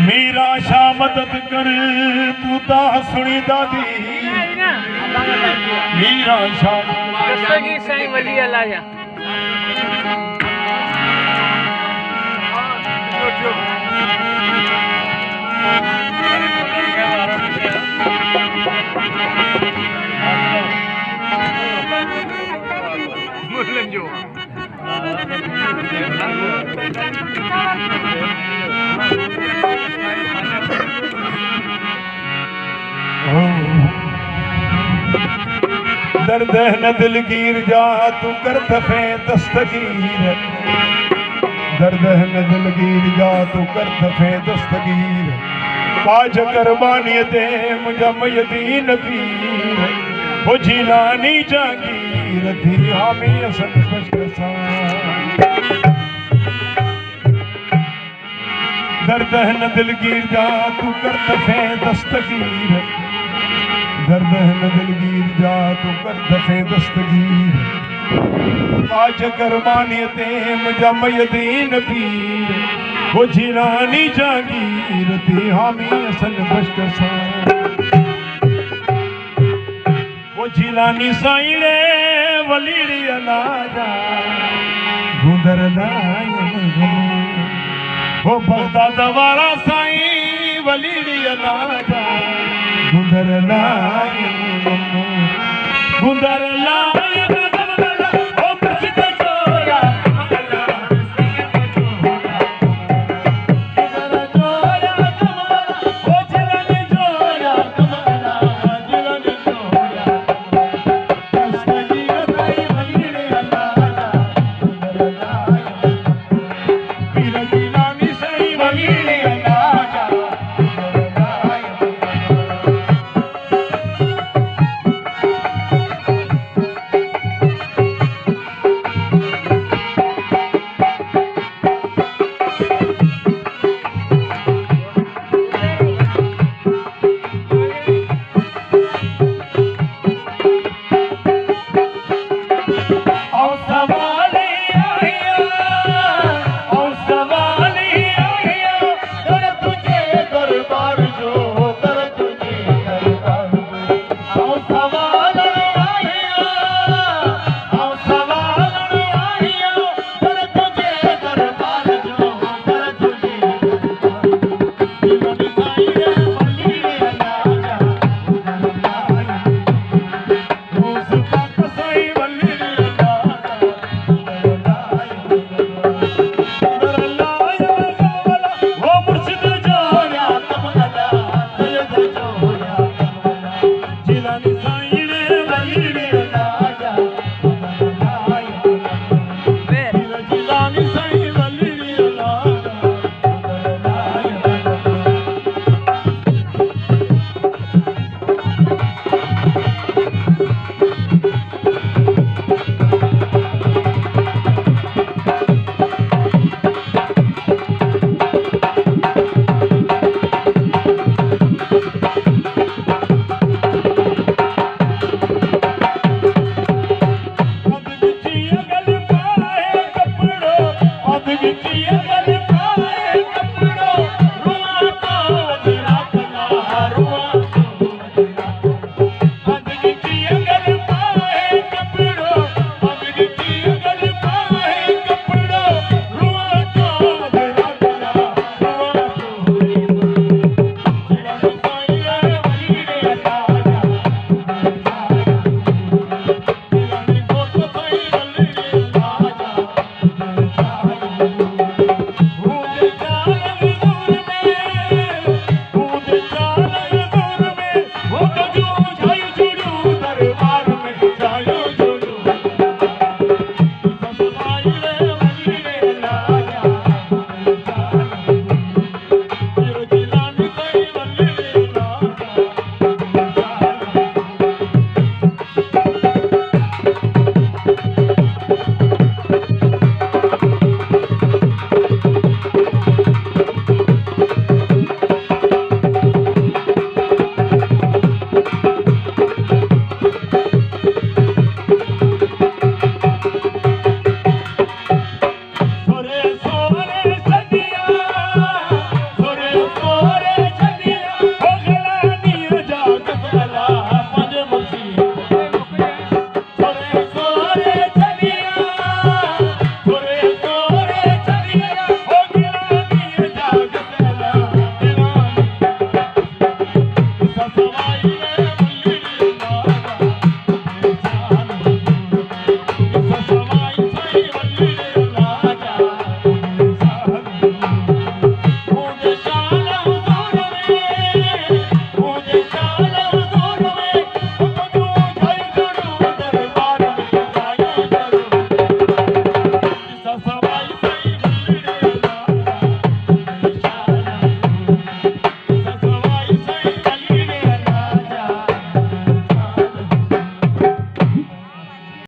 मीरा शाह मदद कर तू ता सुनी दादी मीरा शाह दस्तगी साईं वली अल्लाह जा मुल्लंजो दर्द है न दिलगीर जा तू कर दफे दस्तगीर दर्द है न दिलगीर जा तू कर दफे दस्तगीर पाज कुर्बानी दे मुझा मयदीन पीर वो जिलानी जागीर थी हामी असन बशसा दर्द है न दिलगीर जा तू कर दफे दस्तगीर दर्द है न दिलगीर जा तू कर दफे दस्तगीर पाज कुर्बानी दे मुझा मयदीन पीर वो जिलानी जागीर थी हामी असन बशसा वो जिलानी साईड़े वलीड़ी अलाजा गुंदर वो बगदाद वाला साईं वलीड़ी अलाजा गुंदर गुंदर